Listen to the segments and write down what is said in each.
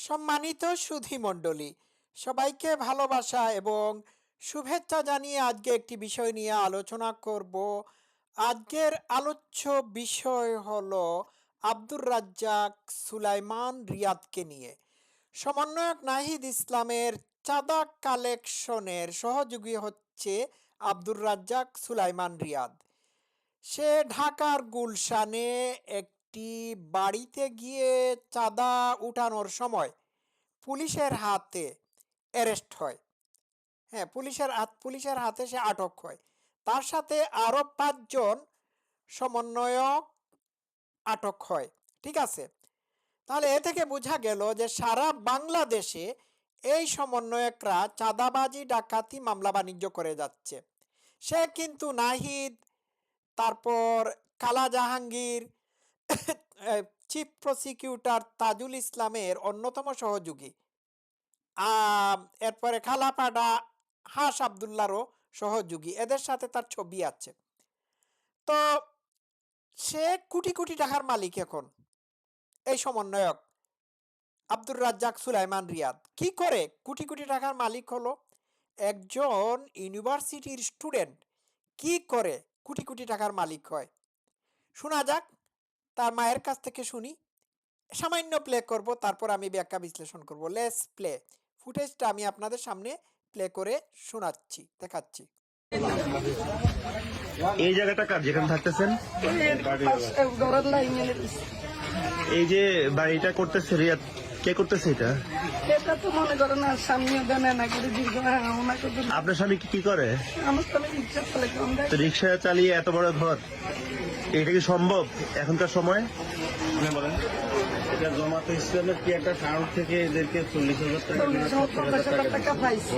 সম্মানিত সুধী মণ্ডলী, সবাইকে ভালোবাসা এবং শুভেচ্ছা জানিয়ে আজকে একটি বিষয় নিয়ে আলোচনা করব। আজকের আলোচ্য বিষয় হলো আব্দুর রাজ্জাক সুলাইমান রিয়াদকে নিয়ে। সমন্বয়ক নাহিদ ইসলামের চাঁদা কালেকশনের সহযোগী হচ্ছে আব্দুর রাজ্জাক সুলাইমান রিয়াদ। সে ঢাকার গুলশানে একটি বাড়িতে গিয়ে চাঁদা উঠানোর সময় পুলিশের হাতে অ্যারেস্ট হয়। হ্যাঁ, পুলিশের হাতে সে আটক হয়। তার সাথে আরো 5 জন সমন্বয়ক আটক হয়। ঠিক আছে, তাহলে এ থেকে বোঝা গেল যে সারা বাংলাদেশে এই সমন্বয়করা চাঁদাবাজি ডাকাতি মামলা বাণিজ্য করে যাচ্ছে। সে কিন্তু নাহিদ, তারপর কালা জাহাঙ্গীর, চিফ প্রসিকিউটর তাজুল ইসলামের অন্যতম সহযোগী। এরপরে খালাপাড়া হাস আবদুল্লাহরও সহযোগী, এদের সাথে তার ছবি আছে। তো সে কোটি কোটি টাকার মালিক এখন, এই সমন্বয়ক আব্দুর রাজ্জাক সুলাইমান রিয়াদ। কি করে কোটি কোটি টাকার মালিক হলো? একজন ইউনিভার্সিটির স্টুডেন্ট কি করে কোটি কোটি টাকার মালিক হয়? শোনা যাক, তার মায়ের কাছ থেকে শুনি। সামান্য প্লে করব, তারপর আমি ব্যাখ্যা বিশ্লেষণ করব। Let's play. ফুটেজটা আমি আপনাদের সামনে প্লে করে শোনাচ্ছি, দেখাচ্ছি। এই জায়গাটা কার, যেখানে থাকতেছেন? এই যে বাড়িটা করতেছে রিয়াদ, কে করতেছে এটা? এটা তো মনে করেন আর স্বামীও দেনে না করে দীর্ঘ আপনার স্বামী কি করে? আমার স্বামী রিক্সা চালে কম দেয়। তো রিক্সা চালিয়ে এত বড় ঘর, এটা কি সম্ভব এখনকার সময়? বলেন, এটা জমাতে ইসলামের কি একটা কারণ থেকে এদেরকে 40,000 টাকা পাইছি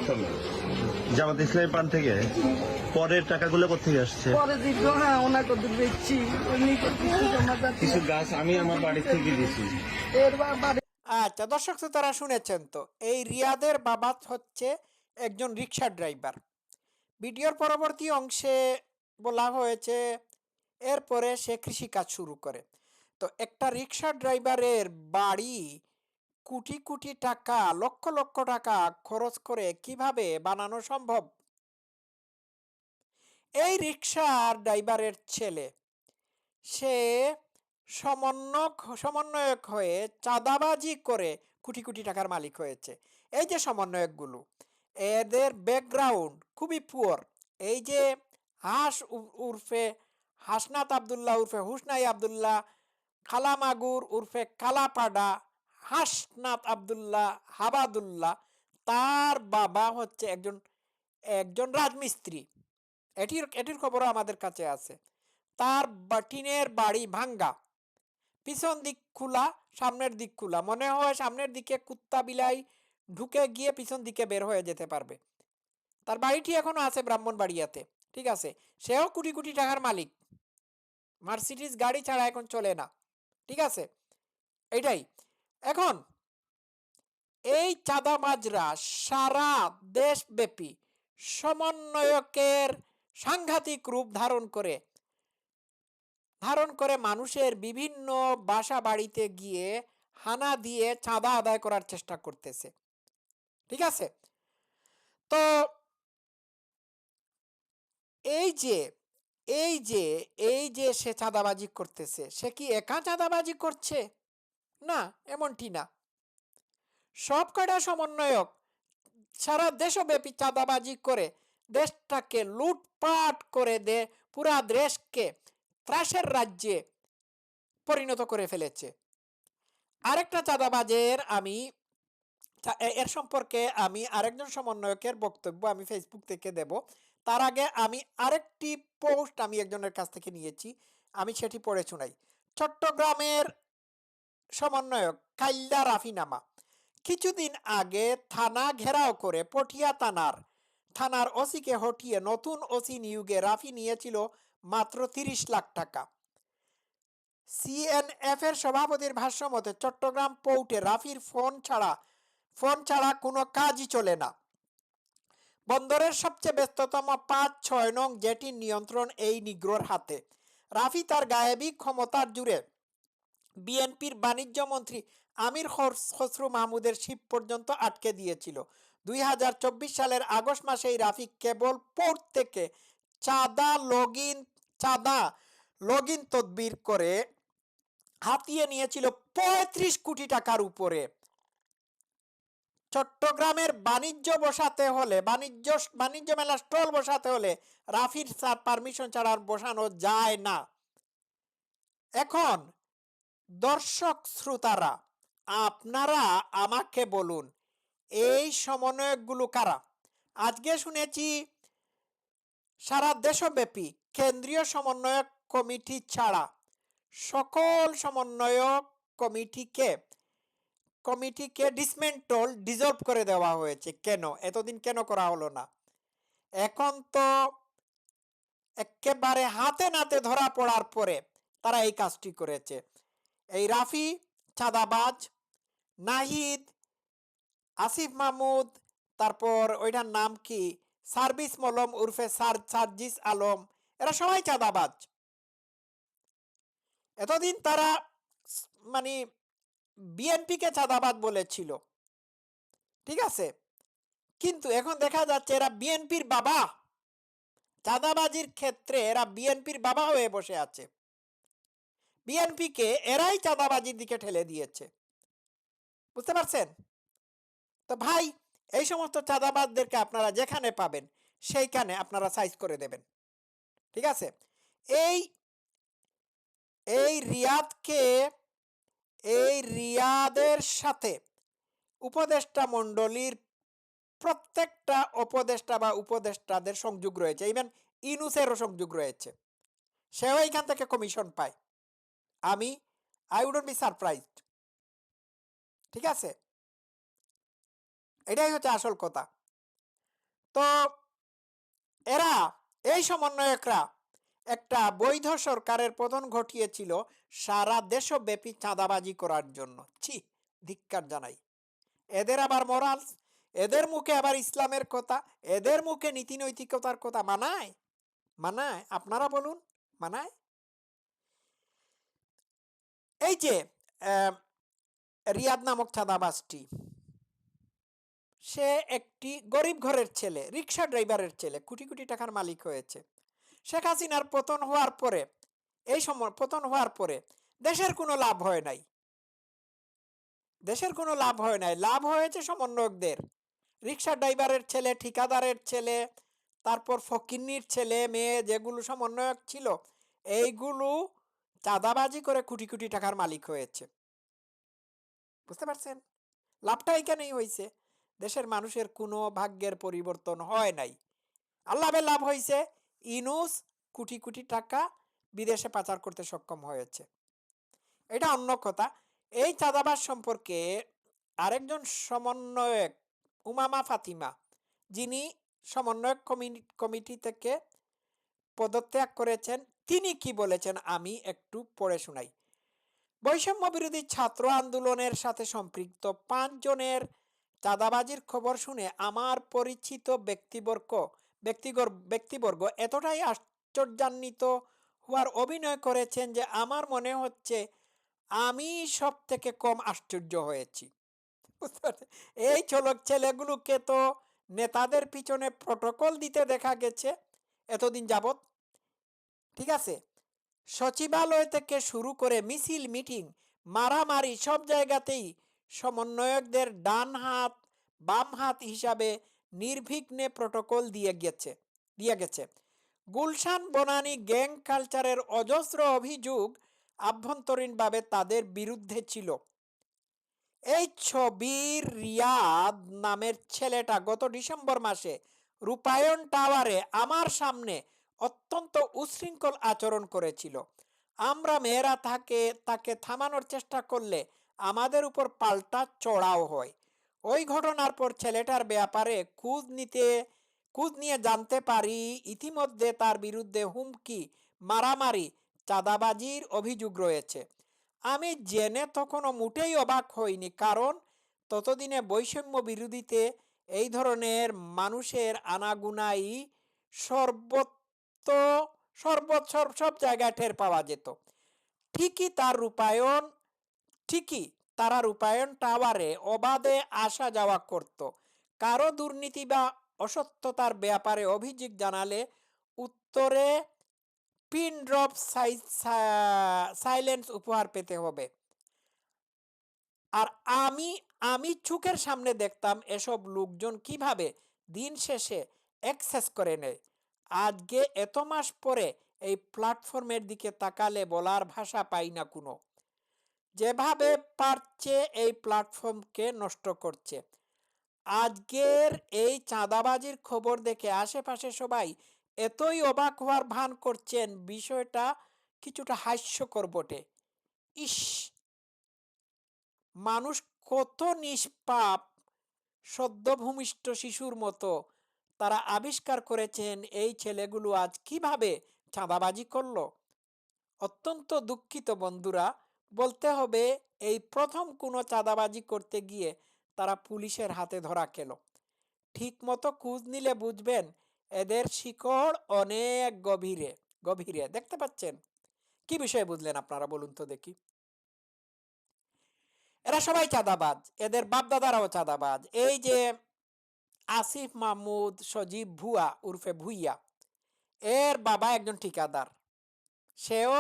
জামাত ইসলামের পান থেকে? পরের টাকাগুলো কোথেকে আসছে? পরে দীর্ঘ ওনাকে বেচছি, কিছু গাছ আমি আমার বাড়ি থেকে দিয়েছি। এর বাড়ি। আচ্ছা দর্শক শ্রোতারা, শুনেছেন তো, এই রিয়াদের বাবা হচ্ছে একজন রিক্সা ড্রাইভার। ভিডিওর পরবর্তী অংশে বলা হয়েছে এরপরে সে কৃষিকাজ শুরু করে। তো একটা রিক্সা ড্রাইভারের বাড়ি কোটি কোটি টাকা, লক্ষ লক্ষ টাকা খরচ করে কিভাবে বানানো সম্ভব? এই রিক্সার ড্রাইভারের ছেলে, সে সমন্বয়ক হয়ে চাঁদাবাজি করে কোটি কোটি টাকার মালিক হয়েছে। এই যে সমন্বয়কগুলো, এদের ব্যাকগ্রাউন্ড খুবই পুয়ার। এই যে উর্ফে হাসনাত আবদুল্লাহ উর্ফে হুসনাই আবদুল্লাহ, খালামাগুর উর্ফে কালাপাডা হাসনাত আবদুল্লাহ হাবাদুল্লাহ, তার বাবা হচ্ছে একজন একজন রাজমিস্ত্রি। এটির খবরও আমাদের কাছে আছে। তার টিনের বাড়ি ভাঙ্গা, পিছন দিক খোলা, সামনের দিক খোলা। মনে হয় সামনের দিকে কুত্তা বিলাই ঢুকে গিয়ে পিছন দিকে বের হয়ে যেতে পারবে। তার বাড়িটি এখনো আছে ব্রাহ্মণবাড়িয়াতে। ঠিক আছে, সেও কোটি কোটি টাকার মালিক। মার্সিডিজ গাড়ি ছাড়া এখন চলে না। ঠিক আছে, এটাই। এখন এই চাঁদাবাজরা সারা দেশব্যাপী সমন্বয়কের সাংঘাতিক রূপ ধারণ করে মানুষের বিভিন্ন বাসা বাড়িতে গিয়ে হানা দিয়ে চাঁদা আদায় করার চেষ্টা করতেছে। ঠিক আছে, তো এই যে এই যে এই যে সে চাঁদাবাজি করতেছে, সে কি একা চাঁদাবাজি করছে? না, এমনটি না। সব কয়টা সমন্বয়ক সারা দেশব্যাপী চাঁদাবাজি করে দেশটাকে লুটপাট করে পুরা দেশকে ত্রাসের রাজ্যে পরিণত করে ফেলেছে। আরেকটা চাঁদাবাজের এর সম্পর্কে আমি আরেকজন সমন্বয়কের বক্তব্য আমি ফেসবুক থেকে দেব। তার আগে আমি আরেকটি পোস্ট আমি একজনের কাছ থেকে নিয়েছি, আমি সেটি পড়ে শোনাই। চট্টগ্রামের সমন্বয়ক কাইল্লা রাফিনামা কিছুদিন আগে থানা ঘেরাও করে পটিয়া থানার ওসিকে হটিয়ে নতুন ওসি নিয়োগে রাফি নিয়েছিল মাত্র 30 লাখ টাকা। সিএনএফ এর সভাপতির ভাষ্য মতে চট্টগ্রাম পোর্টে রাফির ফোন ছাড়া কোনো কাজই চলে না। বন্দরের সবচেয়ে ব্যস্ততম 5-6 নং জেটির নিয়ন্ত্রণ এই নিগ্রোর হাতে। রাফি তার গায়েবী ক্ষমতার জুড়ে বিএনপির বাণিজ্য মন্ত্রী আমির খসরু মাহমুদের শিপ পর্যন্ত আটকে দিয়েছিল। 2024 সালের আগস্ট মাসে এই রাফি কেবল পোর্ট থেকে চাঁদা লগ ইন তদবির করে হাতিয়ে নিয়েছিল 35 কোটি টাকার উপরে। চট্টগ্রামের বাণিজ্য বসাতে হলে বাণিজ্য মেলা স্টল বসাতে হলে রাফির পারমিশন ছাড়া বসানো যায় না। এখন দর্শক শ্রোতারা, আপনারা আমাকে বলুন, এই সমন্বয়কগুলো কারা? আজকে শুনেছি সারা দেশব্যাপী কেন্দ্রীয় সমন্বয়ক কমিটি ছাড়া সকল সমন্বয়ক কমিটিকে ডিসলভ করে দেওয়া হয়েছে। কেন এতদিন কেন করা হলো না? এখন তো একেবারে হাতে নাতে ধরা পড়ার পরে তারা এই কাজটি করেছে। এই রাফি চাঁদাবাজ, নাহিদ, আসিফ মাহমুদ, তারপর ওইটার নাম কি, সার্ভিস মলম উর্ফে সার্জিস আলম, এরা সবাই চাঁদাবাজ। এতদিন তারা মানে বিএনপিকে চাঁদাবাজ বলেছিল, ঠিক আছে, কিন্তু এখন দেখা যাচ্ছে এরা বিএনপির বাবা। চাঁদাবাজির ক্ষেত্রে এরা বিএনপির বাবা হয়ে বসে আছে। বিএনপিকে এরাই চাঁদাবাজির দিকে ঠেলে দিয়েছে। বুঝতে পারছেন? তো ভাই, এই সমস্ত চাঁদাবাজদেরকে আপনারা যেখানে পাবেন সেইখানে আপনারা সাইজ করে দেবেন, ঠিক আছে? এই রিয়াদের সাথে উপদেষ্টা মণ্ডলীর প্রত্যেকটা উপদেষ্টাদের সংযোগ রয়েছে, ইভেন ইনুসেরও সংযোগ রয়েছে। সেও এইখান থেকে কমিশন পায়। আই উডন্ট বি সারপ্রাইজড, ঠিক আছে? এটাই হচ্ছে আসল কথা। তো এরা, এই সমন্বয়করা একটা বৈধ সরকারের পতন ঘটিয়েছিল সারা দেশব্যাপী চাঁদাবাজি করার জন্য। ধিক্কার জানাই। এদের আবার মোরাল, এদের মুখে আবার ইসলামের কথা, এদের মুখে নীতি নৈতিকতার কথা মানায়? আপনারা বলুন, মানায়? এই যে রিয়াদ নামক চাঁদাবাজটি, সে একটি গরিব ঘরের ছেলে, রিক্সা ড্রাইভারের ছেলে, কোটি কোটি টাকার মালিক হয়েছে। শেখ হাসিনার পতন হওয়ার পরে দেশের কোনো লাভ হয় নাই। লাভ হয়েছে সমন্বয়কদের। রিক্সা ড্রাইভারের ছেলে, ঠিকাদারের ছেলে, তারপর ফকিন্নির ছেলে মেয়ে যেগুলো সমন্বয়ক ছিল, এইগুলো চাঁদাবাজি করে কোটি কোটি টাকার মালিক হয়েছে। বুঝতে পারছেন? লাভটা এখানেই হয়েছে। দেশের মানুষের কোনো ভাগ্যের পরিবর্তন হয় নাই। আল্লাহর লাভ হয়েছে, ইনুস কোটি কোটি টাকা বিদেশে পাচার করতে সক্ষম হয়েছে। এটা অন্য কথা। এই চাঁদাবাজ সম্পর্কে আরেকজন সমন্বয়ক, উমামা ফাতিমা, যিনি সমন্বয়ক কমিটি থেকে পদত্যাগ করেছেন, তিনি কি বলেছেন আমি একটু পড়ে শোনাই। বৈষম্য বিরোধী ছাত্র আন্দোলনের সাথে সম্পৃক্ত 5 জনের চাঁদাবাজির খবর শুনে আমার পরিচিত ব্যক্তিবর্গ এতটাই আশ্চর্যান্বিত হওয়ার অভিনয় করেছেন যে আমার মনে হচ্ছে আমি সব থেকে কম আশ্চর্য হয়েছি। বুঝতে পারছেন? এই ছেলেগুলোকে তো নেতাদের পিছনে প্রটোকল দিতে দেখা গেছে এতদিন যাবৎ, ঠিক আছে? সচিবালয় থেকে শুরু করে মিছিল, মিটিং, মারামারি সব জায়গাতেই সমন্বয়কদের ডান হাত বাম হাত হিসাবে নির্বিঘ্নে প্রটোকল দিয়ে গেছে। গুলশান বনানী গ্যাং কালচারের অজস্র অভিযোগ আভ্যন্তরীণভাবে তাদের বিরুদ্ধে ছিল। এই ছবির রিয়াদ নামের ছেলেটা গত ডিসেম্বর মাসে রূপায়ণ টাওয়ারে আমার সামনে অত্যন্ত উশৃঙ্খল আচরণ করেছিল। আমরা মেয়েরা তাকে থামানোর চেষ্টা করলে আমাদের উপর পাল্টা চড়াও হয়। ওই ঘটনার পর ছেলেটার ব্যাপারে খোঁজ নিয়ে জানতে পারি ইতিমধ্যে তার বিরুদ্ধে হুমকি, মারামারি, চাঁদাবাজির অভিযোগ রয়েছে। আমি জেনে তখনও মোটেই অবাক হইনি, কারণ ততদিনে বৈষম্য বিরোধীতে এই ধরনের মানুষের আনাগুনাই সব জায়গায় টের পাওয়া যেত। ঠিকই তারা রূপায়ণ টাওয়ারে অবাধে আসা যাওয়া করত। কারো দুর্নীতি বা অসত্যতার ব্যাপারে অভিযোগ জানালে উত্তরে পিন ড্রপ সাইলেন্স উপহার পেতে হবে। আর আমি আমি চোখের সামনে দেখতাম এসব লোকজন কিভাবে দিন শেষে অ্যাক্সেস করে নেয়। আজকে এত মাস পরে এই প্ল্যাটফর্মের দিকে তাকালে বলার ভাষা পাই না কোনো। যেভাবে পারছে এই প্ল্যাটফর্মকে নষ্ট করছে। আজকের এই চাঁদাবাজির খবর দেখে আশেপাশে সবাই এতই অবাক হওয়ার ভান করছেন, বিষয়টা কিছুটা হাস্যকর বটে। ইস, মানুষ কত নিষ্পাপ, সদ্যভূমিষ্ঠ শিশুর মতো তারা আবিষ্কার করেছেন এই ছেলেগুলো আজ কিভাবে চাঁদাবাজি করলো। অত্যন্ত দুঃখিত বন্ধুরা, বলতে হবে এই প্রথম কোনো চাঁদাবাজি করতে গিয়ে তারা পুলিশের হাতে ধরা খেল। ঠিক মতো খোঁজ নিলে বুঝবেন এদের শিকড় অনেক গভীরে গভীরে। দেখতে পাচ্ছেন? কি বিষয়ে বুঝলেন আপনারা বলুন তো দেখি। এরা সবাই চাঁদাবাজ, এদের বাপদাদারাও চাঁদাবাজ। এই যে আসিফ মাহমুদ সজীব ভুয়া উর্ফে ভুইয়া, এর বাবা একজন ঠিকাদার, সেও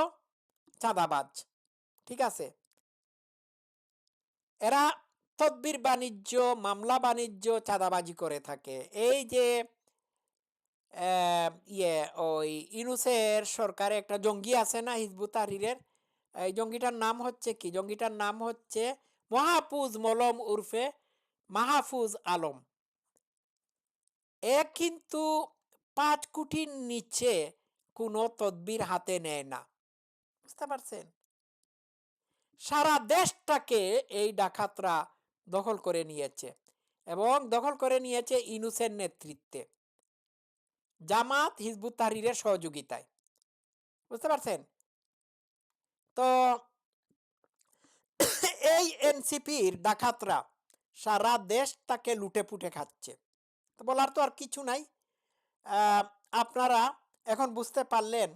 চাঁদাবাজ। ঠিক আছে, এরা তদবির বাণিজ্য, মামলা বাণিজ্য, চাঁদাবাজি করে থাকে। এই যে ওই ইউনূসের সরকারে একটা জঙ্গি আছে না, হিজবুত তাহরীরের, এই জঙ্গিটার নাম হচ্ছে কি? জঙ্গিটার নাম হচ্ছে মাহফুজ মলম উর্ফে মাহফুজ আলম। এ কিন্তু 5 কোটির নিচে কোনো তদবির হাতে নেয় না। বুঝতে পারছেন? সারা দেশটাকে এই ডাকাতরা দখল করে নিয়েছে, এবং দখল করে নিয়েছে ইউনূসের নেতৃত্বে, জামাত হিজবুত তাহরীরের সহযোগিতায়। বুঝতে পারছেন? তো এই এনসিপির ডাকাতরা সারা দেশটাকে লুটে পুটে খাচ্ছে। তো বলার তো আর কিছু নাই। আপনারা এখন বুঝতে পারলেন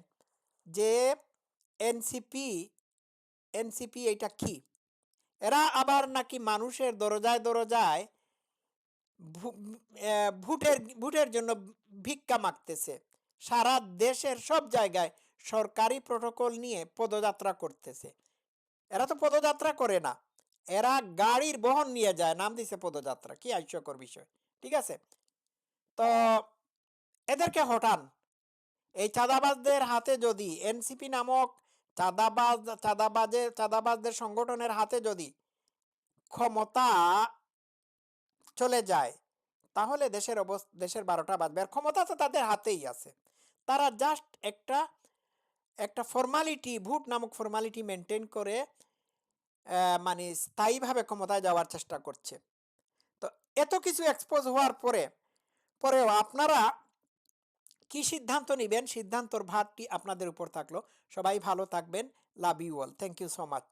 যে এনসিপি এনসিপি এটা কি। এরা আবার নাকি মানুষের দরজায় দরজায় ভোটের জন্য ভিক্ষা মাগতেছে। সারা দেশের সব জায়গায় সরকারি প্রটোকল নিয়ে পদযাত্রা করতেছে। এরা তো পদযাত্রা করে না, এরা গাড়ির বহন নিয়ে যায়, নাম দিছে পদযাত্রা। কি হাস্যকর বিষয়। ঠিক আছে, তো এদেরকে হটান। এই চাঁদাবাজদের হাতে যদি, এনসিপি নামক চাঁদাবাজদের সংগঠনের হাতে যদি ক্ষমতা চলে যায়, তাহলে দেশের 12টা বাজবে। আর ক্ষমতা তো তাদের হাতেই আছে। তারা জাস্ট একটা ফর্মালিটি, ভোট নামক ফর্মালিটি মেনটেন করে মানে স্থায়ীভাবে ক্ষমতায় যাওয়ার চেষ্টা করছে। তো এত কিছু এক্সপোজ হওয়ার পরেও আপনারা কি সিদ্ধান্ত নেবেন, সিদ্ধান্তর ভারটি আপনাদের উপর থাকলো। সবাই ভালো থাকবেন। Love you all. Thank you so much.